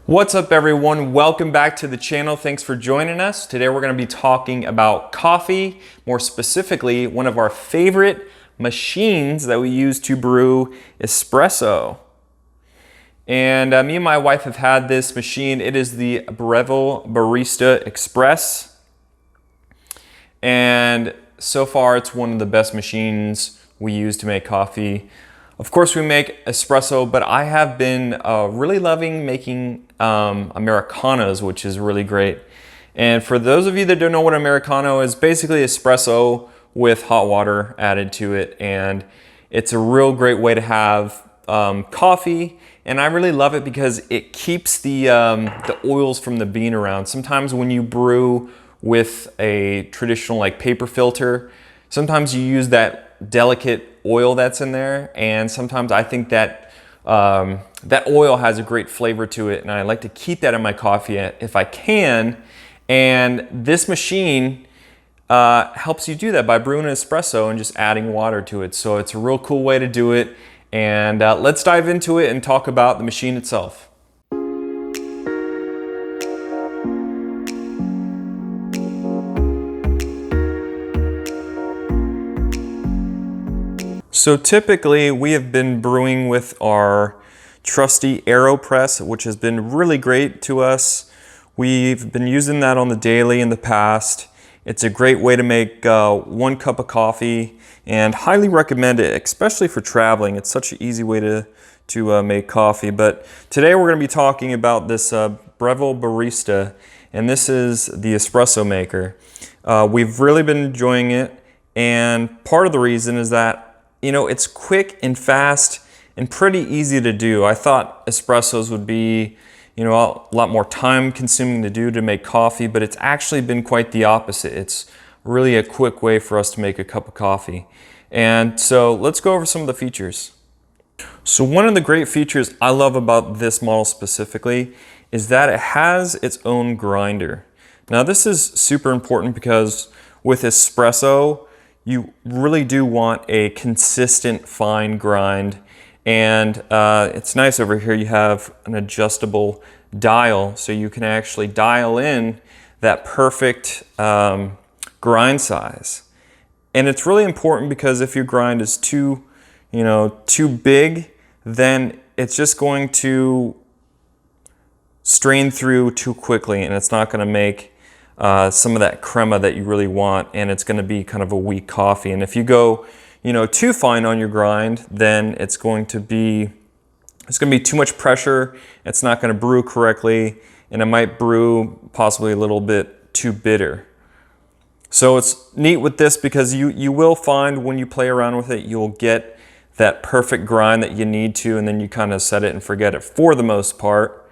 What's up everyone? Welcome back to the channel. Thanks for joining us. Today we're going to be talking about coffee, more specifically one of our favorite machines that we use to brew espresso. And me and my wife have had this machine. It is the Breville Barista Express. And so far it's one of the best machines we use to make coffee. Of course we make espresso, but I have been really loving making Americanos, which is really great. And for those of you that don't know what Americano is, basically espresso with hot water added to it. And it's a real great way to have coffee. And I really love it because it keeps the oils from the bean around. Sometimes when you brew with a traditional like paper filter, sometimes you use that delicate oil that's in there, and sometimes I think that that oil has a great flavor to it, and I like to keep that in my coffee if I can. And this machine helps you do that by brewing an espresso and just adding water to it. So it's a real cool way to do it, and let's dive into it and talk about the machine itself. So typically we have been brewing with our trusty AeroPress, which has been really great to us. We've been using that on the daily in the past. It's a great way to make 1 cup of coffee, and highly recommend it, especially for traveling. It's such an easy way to make coffee. But today we're going to be talking about this Breville Barista, and this is the espresso maker. We've really been enjoying it, and part of the reason is that it's quick and fast and pretty easy to do. I thought espressos would be, a lot more time consuming to do to make coffee, but it's actually been quite the opposite. It's really a quick way for us to make a cup of coffee. And so let's go over some of the features. So one of the great features I love about this model specifically is that it has its own grinder. Now this is super important because with espresso, you really do want a consistent fine grind, and it's nice over here you have an adjustable dial, so you can actually dial in that perfect grind size. And it's really important because if your grind is too big, then it's just going to strain through too quickly, and it's not going to make some of that crema that you really want, and it's going to be kind of a weak coffee. And if you go, too fine on your grind, then it's going to be too much pressure. It's not going to brew correctly, and it might brew possibly a little bit too bitter. So it's neat with this because you will find when you play around with it, you'll get that perfect grind that you need to, and then you kind of set it and forget it for the most part.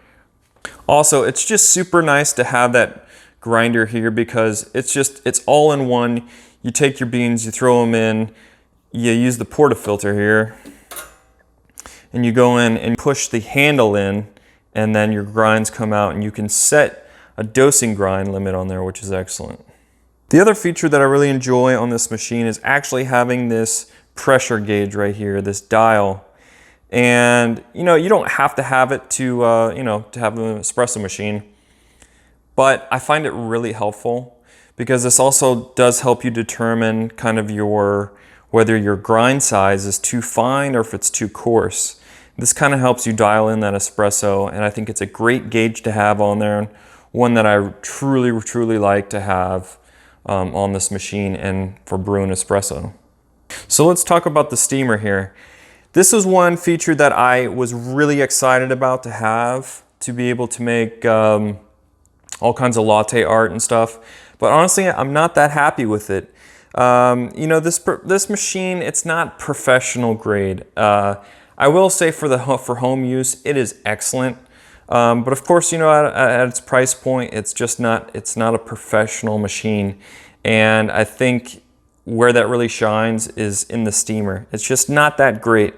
Also, it's just super nice to have that grinder here because it's all in one. You take your beans, you throw them in, you use the portafilter here, and you go in and push the handle in, and then your grinds come out, and you can set a dosing grind limit on there, which is excellent. The other feature that I really enjoy on this machine is actually having this pressure gauge right here, this dial. And you don't have to have it to have an espresso machine. But I find it really helpful because this also does help you determine kind of whether your grind size is too fine or if it's too coarse. This kind of helps you dial in that espresso, and I think it's a great gauge to have on there, and one that I truly, truly like to have on this machine and for brewing espresso. So let's talk about the steamer here. This is one feature that I was really excited about to have, to be able to make all kinds of latte art and stuff, but honestly I'm not that happy with it. This machine, it's not professional grade. I will say for home use it is excellent, but of course at its price point it's not a professional machine, and I think where that really shines is in the steamer. It's just not that great.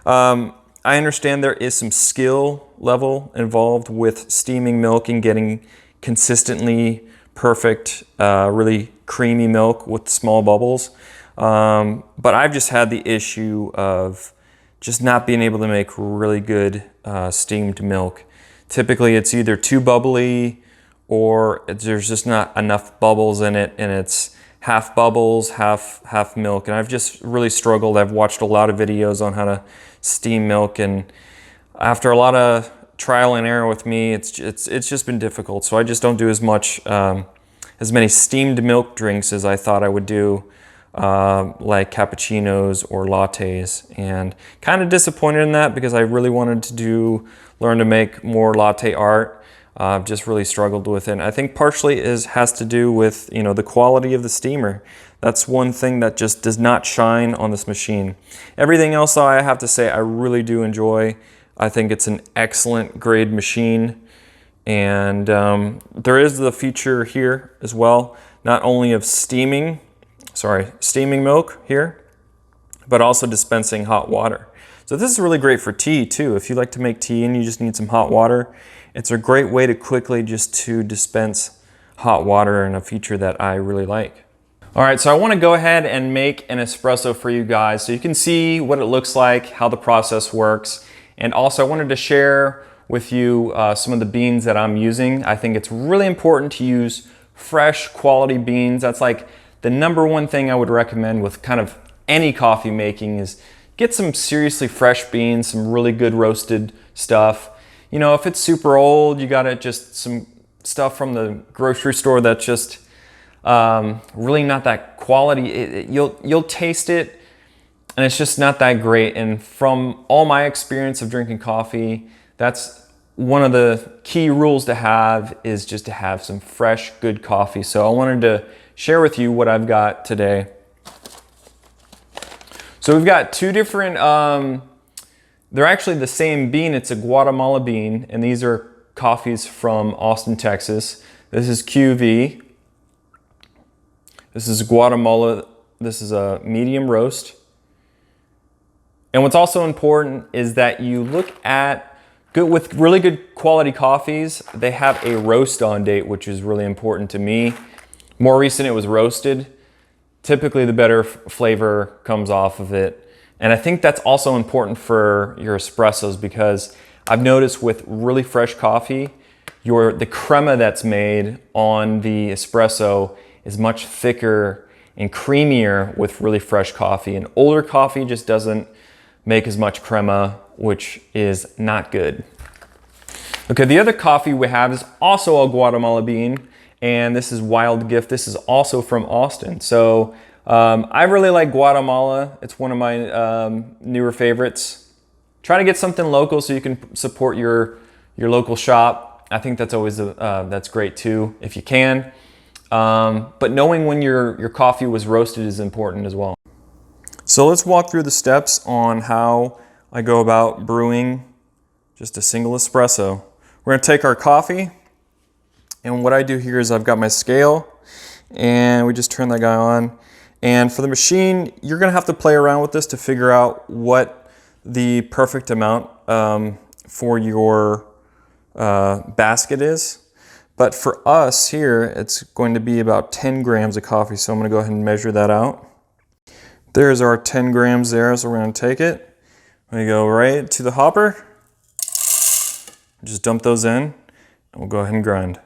I understand there is some skill level involved with steaming milk and getting consistently perfect, really creamy milk with small bubbles. But I've just had the issue of just not being able to make really good steamed milk. Typically it's either too bubbly or there's just not enough bubbles in it, and it's half bubbles, half milk. And I've just really struggled. I've watched a lot of videos on how to steam milk, and after a lot of trial and error with me, it's just been difficult. So I just don't do as many steamed milk drinks as I thought I would do, like cappuccinos or lattes, and kind of disappointed in that because I really wanted to learn to make more latte art. I've just really struggled with it. And I think partially has to do with, you know, the quality of the steamer. That's one thing that just does not shine on this machine. Everything else, though, I have to say I really do enjoy. I think it's an excellent grade machine. And there is the feature here as well, not only of steaming milk here, but also dispensing hot water. So this is really great for tea too. If you like to make tea and you just need some hot water, it's a great way to quickly just to dispense hot water, and a feature that I really like. All right, so I want to go ahead and make an espresso for you guys so you can see what it looks like, how the process works. And also I wanted to share with you some of the beans that I'm using. I think it's really important to use fresh quality beans. That's like the number one thing I would recommend with kind of any coffee making, is get some seriously fresh beans, some really good roasted stuff. You know, if it's super old, you got just some stuff from the grocery store that's just really not that quality. You'll taste it and it's just not that great. And from all my experience of drinking coffee, that's one of the key rules to have, is just to have some fresh, good coffee. So I wanted to share with you what I've got today. So we've got two different, they're actually the same bean. It's a Guatemala bean, and these are coffees from Austin, Texas. This is QV. This is Guatemala. This is a medium roast. And what's also important is that you look at, with really good quality coffees, they have a roast on date, which is really important to me. More recent, it was roasted. Typically the better flavor comes off of it. And I think that's also important for your espressos, because I've noticed with really fresh coffee, the crema that's made on the espresso is much thicker and creamier with really fresh coffee. And older coffee just doesn't make as much crema, which is not good. Okay, the other coffee we have is also a Guatemala bean, and this is Wild Gift. This is also from Austin. So I really like Guatemala. It's one of my newer favorites. Try to get something local so you can support your local shop. I think that's always that's great too, if you can. But knowing when your coffee was roasted is important as well. So let's walk through the steps on how I go about brewing just a single espresso. We're gonna take our coffee, and what I do here is I've got my scale, and we just turn that guy on. And for the machine, you're gonna have to play around with this to figure out what the perfect amount for your basket is. But for us here, it's going to be about 10 grams of coffee. So I'm gonna go ahead and measure that out. There's our 10 grams there. So we're gonna take it. We're gonna go right to the hopper. Just dump those in, and we'll go ahead and grind.